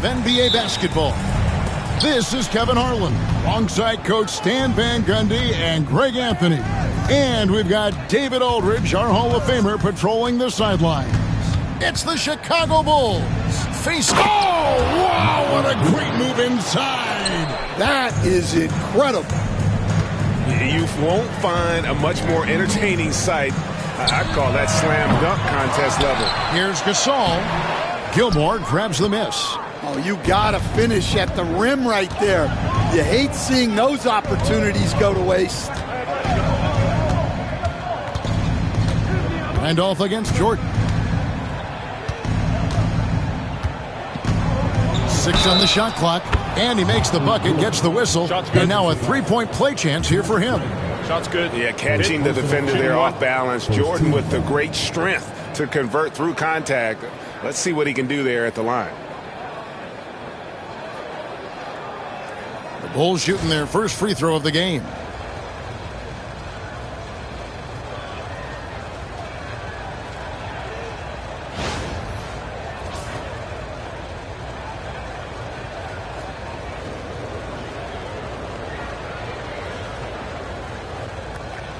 NBA basketball. This is Kevin Harlan, alongside Coach Stan Van Gundy and Greg Anthony. And we've got David Aldridge, our Hall of Famer, patrolling the sidelines. It's the Chicago Bulls. Oh, wow, what a great move inside. That is incredible. You won't find a much more entertaining sight. I'd call that slam dunk contest level. Here's Gasol. Gilmore grabs the miss. Oh, you got to finish at the rim right there. You hate seeing those opportunities go to waste. Randolph against Jordan. 6 on the shot clock, and he makes the bucket, gets the whistle, and now a three-point play chance here for him. Shot's good. Yeah, catching the defender there off balance. Jordan with the great strength to convert through contact. Let's see what he can do there at the line. The Bulls shooting their first free throw of the game.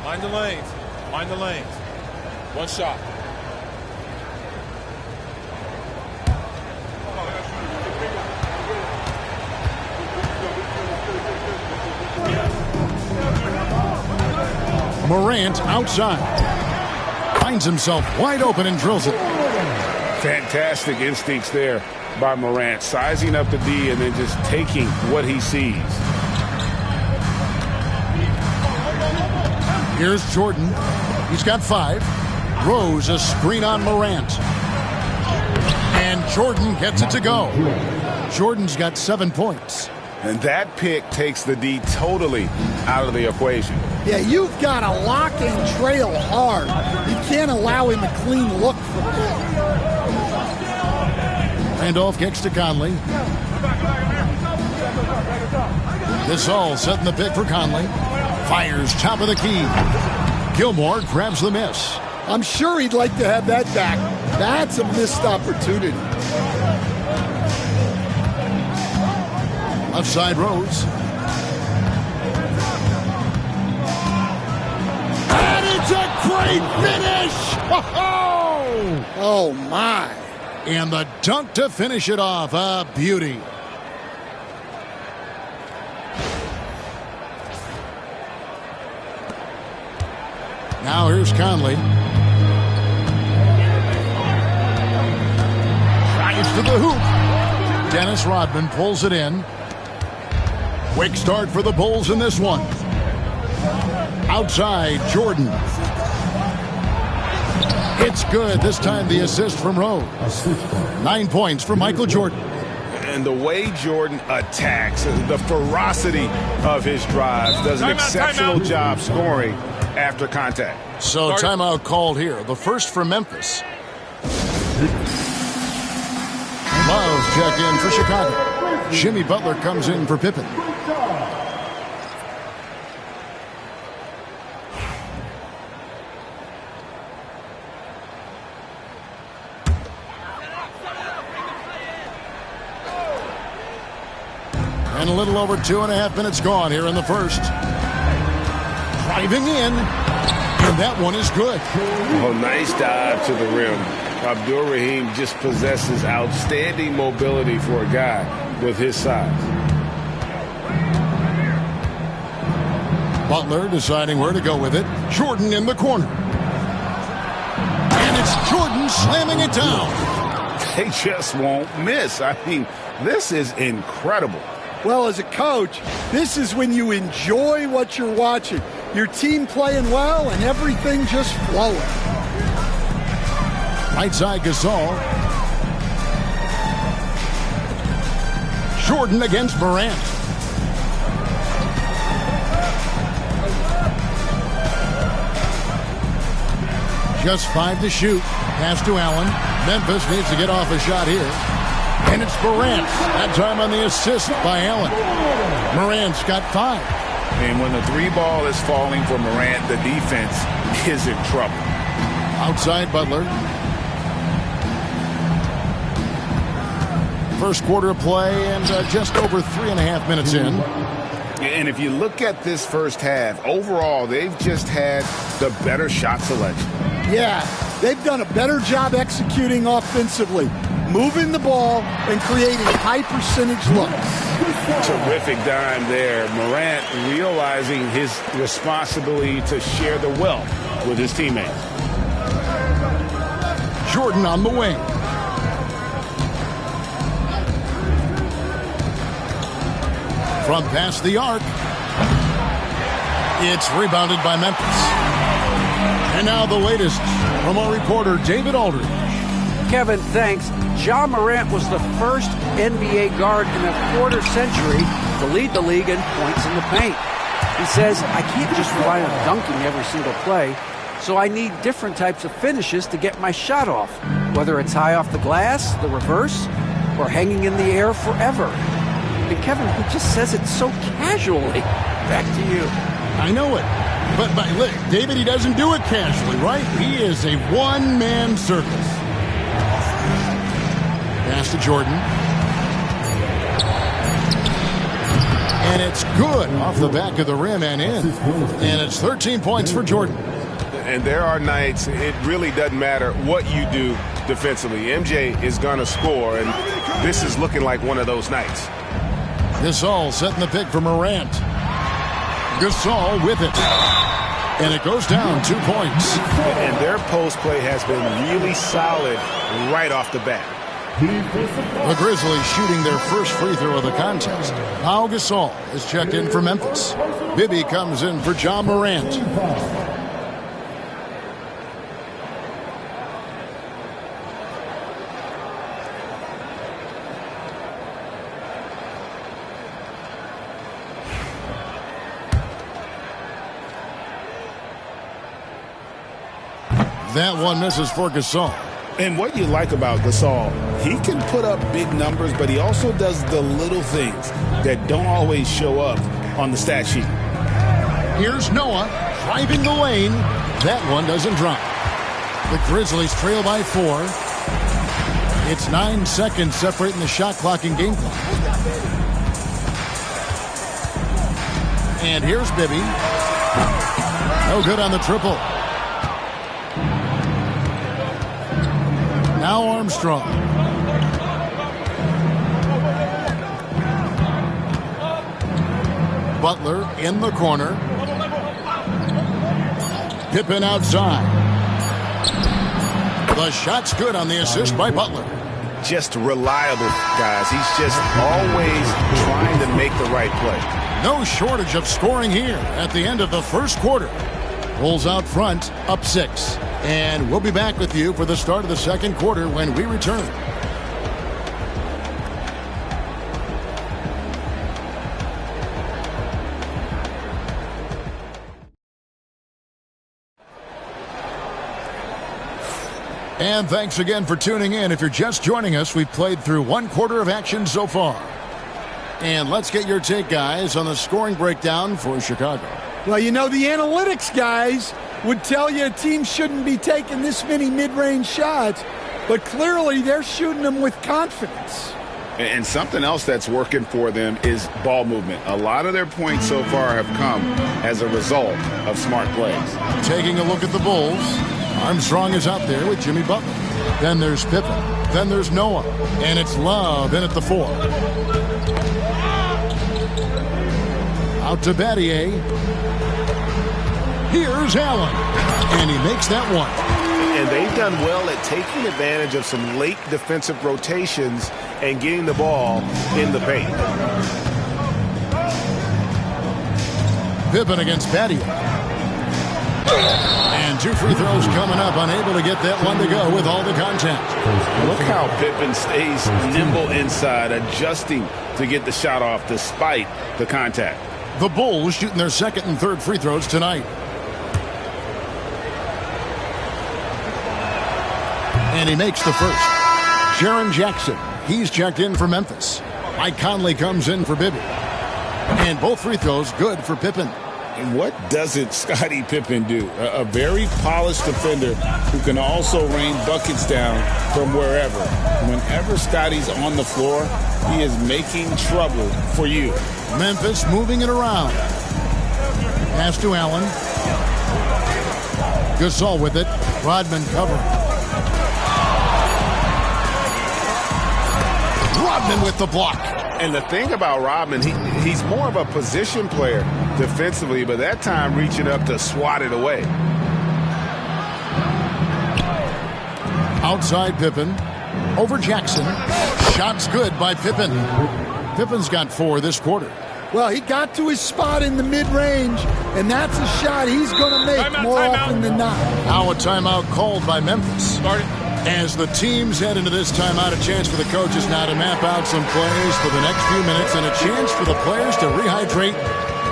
Mind the lanes. Mind the lanes. One shot. Morant outside. Finds himself wide open and drills it. Fantastic instincts there by Morant. Sizing up the D and then just taking what he sees. Here's Jordan. He's got 5. Rose a screen on Morant. And Jordan gets it to go. Jordan's got 7 points. And that pick takes the D totally out of the equation. Yeah, you've got to lock and trail hard. You can't allow him a clean look from there. Randolph kicks to Conley. Gasol setting the pick for Conley. Fires top of the key. Gilmore grabs the miss. I'm sure he'd like to have that back. That's a missed opportunity. Left side Rose. And it's a great finish! Oh, my. And the dunk to finish it off. A beauty. Now here's Conley. Drives to the hoop. Dennis Rodman pulls it in. Quick start for the Bulls in this one. Outside, Jordan. It's good. This time the assist from Rose. 9 points for Michael Jordan. And the way Jordan attacks, the ferocity of his drives, does an exceptional job scoring after contact. So timeout called here. The first for Memphis. Love check in for Chicago. Jimmy Butler comes in for Pippen. And a little over 2.5 minutes gone here in the first. Driving in. And that one is good. Oh, nice dive to the rim. Abdul Rahim just possesses outstanding mobility for a guy with his size. Butler deciding where to go with it. Jordan in the corner. And it's Jordan slamming it down. They just won't miss. I mean, this is incredible. Well, as a coach, this is when you enjoy what you're watching. Your team playing well and everything just flowing. Right side Gasol. Jordan against Morant. Just 5 to shoot. Pass to Allen. Memphis needs to get off a shot here. And it's Morant. That time on the assist by Allen. Morant's got 5. And when the 3 ball is falling for Morant, the defense is in trouble. Outside Butler. First quarter of play and just over 3.5 minutes in. And if you look at this first half, overall, they've just had the better shot selection. Yeah, they've done a better job executing offensively, moving the ball and creating high percentage looks. Terrific dime there. Morant realizing his responsibility to share the wealth with his teammates. Jordan on the wing. From past the arc. It's rebounded by Memphis. And now the latest from our reporter, David Aldridge. Kevin, thanks. Ja Morant was the first NBA guard in a quarter century to lead the league in points in the paint. He says, I can't just rely on dunking every single play, so I need different types of finishes to get my shot off, whether it's high off the glass, the reverse, or hanging in the air forever. And Kevin, he just says it so casually. Back to you. I know it. But look, David, he doesn't do it casually, right? He is a one-man circus. Pass to Jordan. And it's good off the back of the rim and in. And it's 13 points for Jordan. And there are nights it really doesn't matter what you do defensively. MJ is going to score, and this is looking like one of those nights. Gasol setting the pick for Morant. Gasol with it. And it goes down 2 points. And their post play has been really solid right off the bat. The Grizzlies shooting their first free throw of the contest. Pau Gasol is checked in for Memphis. Bibby comes in for Ja Morant. That one misses for Gasol. And what you like about Gasol, he can put up big numbers, but he also does the little things that don't always show up on the stat sheet. Here's Noah driving the lane. That one doesn't drop. The Grizzlies trail by 4. It's 9 seconds separating the shot clock and game clock. And here's Bibby. No good on the triple. Now Armstrong. Butler in the corner. Pippen outside. The shot's good on the assist by Butler. Just reliable, guys. He's just always trying to make the right play. No shortage of scoring here at the end of the first quarter. Bulls out front, up 6. And we'll be back with you for the start of the second quarter when we return. And thanks again for tuning in. If you're just joining us, we've played through 1 quarter of action so far. And let's get your take, guys, on the scoring breakdown for Chicago. Well, you know, the analytics guys would tell you a team shouldn't be taking this many mid-range shots, but clearly they're shooting them with confidence. And something else that's working for them is ball movement. A lot of their points so far have come as a result of smart plays. Taking a look at the Bulls, Armstrong is out there with Jimmy Butler. Then there's Pippen. Then there's Noah. And it's Love in at the 4. Out to Battier. Here's Allen. And he makes that one. And they've done well at taking advantage of some late defensive rotations and getting the ball in the paint. Pippen against Battier. And 2 free throws coming up. Unable to get that one to go with all the contact. Look how Pippen stays nimble inside, adjusting to get the shot off despite the contact. The Bulls shooting their second and third free throws tonight. And he makes the first. Jaren Jackson, he's checked in for Memphis. Mike Conley comes in for Bibby. And both free throws good for Pippen. And what doesn't Scottie Pippen do? A very polished defender who can also rain buckets down from wherever. Whenever Scottie's on the floor, he is making trouble for you. Memphis moving it around. Pass to Allen. Gasol with it. Rodman covering. Rodman with the block. And the thing about Rodman, he's more of a position player defensively, but that time reaching up to swat it away. Outside Pippen. Over Jackson. Shots good by Pippen. Pippen's got 4 this quarter. Well, he got to his spot in the mid-range, and that's a shot he's going to make more often than not. Now a timeout called by Memphis. Starting. As the teams head into this timeout, a chance for the coaches now to map out some plays for the next few minutes and a chance for the players to rehydrate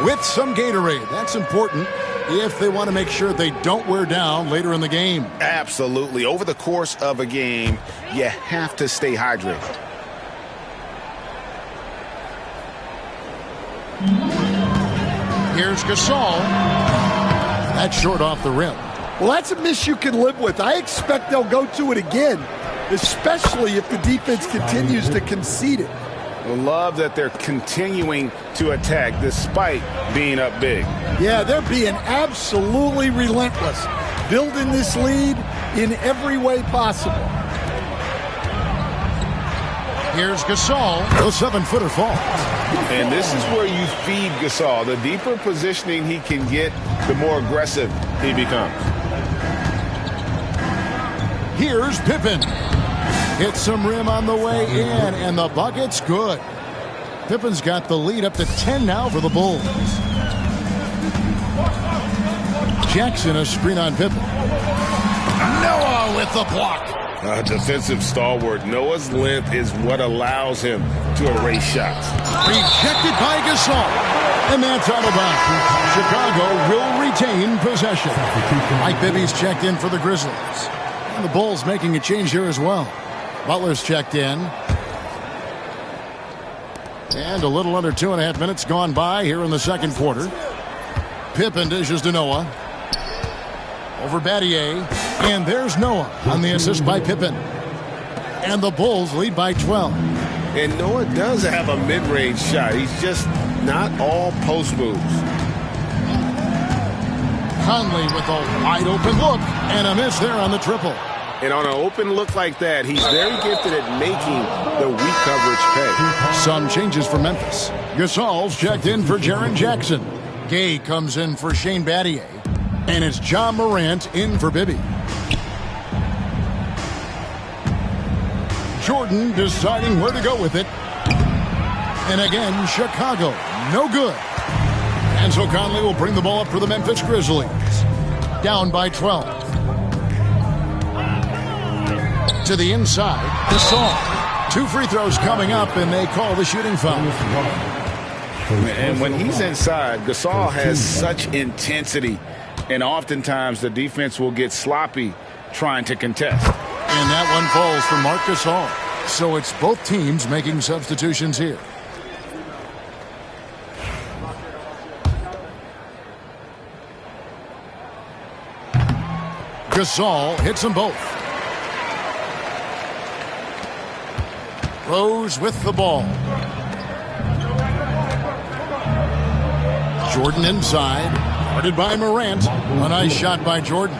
with some Gatorade. That's important if they want to make sure they don't wear down later in the game. Absolutely. Over the course of a game, you have to stay hydrated. Here's Gasol. That's short off the rim. Well, that's a miss you can live with. I expect they'll go to it again, especially if the defense continues to concede it. Love that they're continuing to attack despite being up big. Yeah, they're being absolutely relentless, building this lead in every way possible. Here's Gasol. The 7-footer falls. And this is where you feed Gasol. The deeper positioning he can get, the more aggressive he becomes. Here's Pippen. Hits some rim on the way in, and the bucket's good. Pippen's got the lead up to 10 now for the Bulls. Jackson, a screen on Pippen. Noah with the block. A defensive stalwart. Noah's length is what allows him to erase shots. Rejected by Gasol. And that's out of bounds. Chicago will retain possession. Mike Bibby's checked in for the Grizzlies. And the Bulls making a change here as well. Butler's checked in. And a little under 2.5 minutes gone by here in the second quarter. Pippen dishes to Noah. Over Battier. And there's Noah on the assist by Pippen. And the Bulls lead by 12. And Noah does have a mid-range shot. He's just not all post moves. Conley with a wide-open look. And a miss there on the triple. And on an open look like that, he's very gifted at making the weak coverage pay. Some changes for Memphis. Gasol's checked in for Jaren Jackson. Gay comes in for Shane Battier. And it's John Morant in for Bibby. Jordan deciding where to go with it. And again, Chicago, no good. And so Conley will bring the ball up for the Memphis Grizzlies. Down by 12. To the inside, Gasol. 2 free throws coming up, and they call the shooting foul. And when he's inside, Gasol has such intensity. And oftentimes the defense will get sloppy trying to contest. And that one falls for Marc Gasol. So it's both teams making substitutions here. Gasol hits them both. Rose with the ball. Jordan inside. Guarded by Morant. A nice shot by Jordan.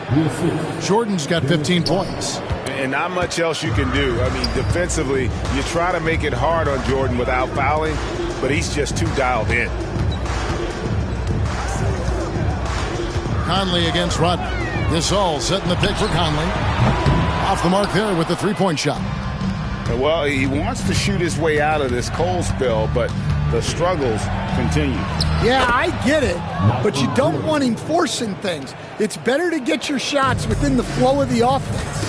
Jordan's got 15 points. And not much else you can do. I mean, defensively, you try to make it hard on Jordan without fouling, but he's just too dialed in. Conley against Rodman. Gasol setting the pick for Conley. Off the mark there with the three-point shot. Well, he wants to shoot his way out of this cold spell, but the struggles continue. Yeah, I get it, but you don't want him forcing things. It's better to get your shots within the flow of the offense.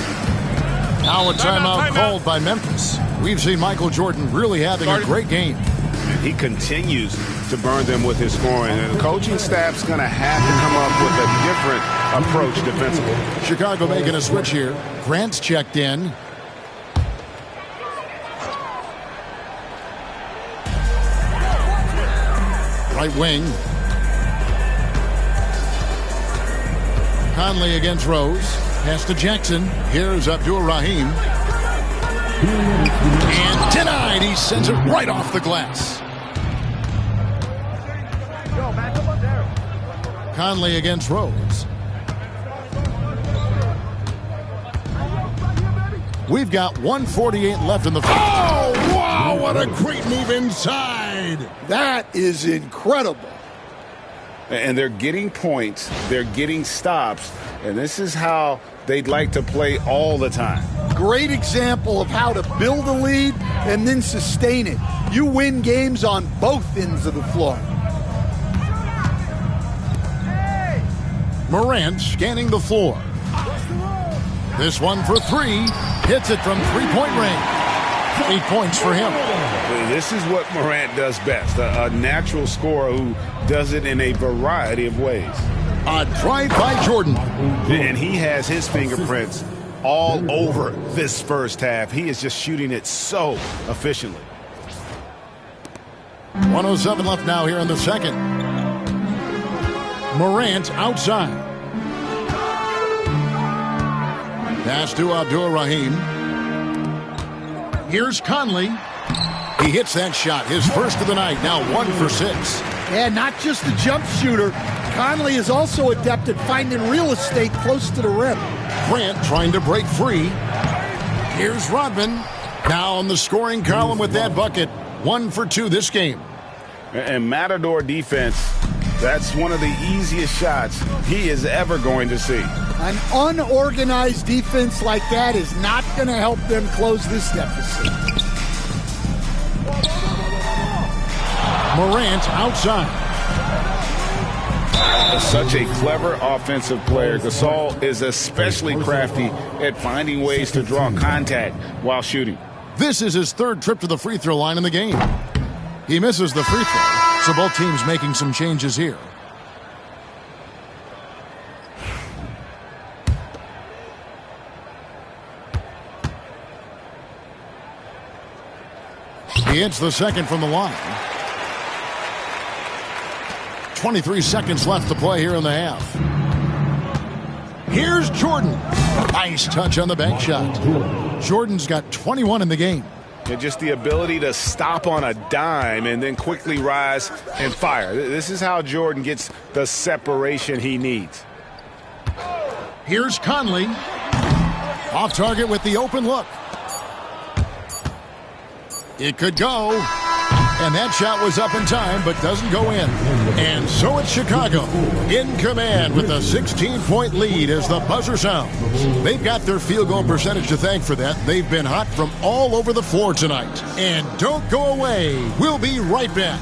Now a timeout called by Memphis. We've seen Michael Jordan really having a great game. He continues to burn them with his scoring, and the coaching staff's going to have to come up with a different approach defensively. Chicago making a switch here. Grant's checked in. Right wing. Conley against Rose. Pass to Jackson. Here's Abdur-Rahim. And denied. He sends it right off the glass. Conley against Rose. We've got 1:48 left in the first. Oh, wow, what a great move inside. That is incredible. And they're getting points, they're getting stops, and this is how they'd like to play all the time. Great example of how to build a lead and then sustain it. You win games on both ends of the floor. Morant scanning the floor. This one for three. Hits it from three-point range. 8 points for him. This is what Morant does best. A natural scorer who does it in a variety of ways. A drive by Jordan. And he has his fingerprints all over this first half. He is just shooting it so efficiently. 1:07 left now here in the second. Morant outside. Pass to Abdur-Rahim. Here's Conley. He hits that shot, his first of the night, now 1 for 6. And not just a jump shooter. Conley is also adept at finding real estate close to the rim. Grant trying to break free. Here's Rodman. Now on the scoring column with that bucket. 1 for 2 this game. And Matador defense, that's one of the easiest shots he is ever going to see. An unorganized defense like that is not going to help them close this deficit. Morant outside. Such a clever offensive player. Gasol is especially crafty at finding ways to draw contact while shooting. This is his third trip to the free throw line in the game. He misses the free throw, so both teams making some changes here. He hits the second from the line. 23 seconds left to play here in the half. Here's Jordan. Nice touch on the bank shot. Jordan's got 21 in the game. And just the ability to stop on a dime and then quickly rise and fire. This is how Jordan gets the separation he needs. Here's Conley. Off target with the open look. It could go. And that shot was up in time, but doesn't go in. And so it's Chicago in command with a 16-point lead as the buzzer sounds. They've got their field goal percentage to thank for that. They've been hot from all over the floor tonight. And don't go away. We'll be right back.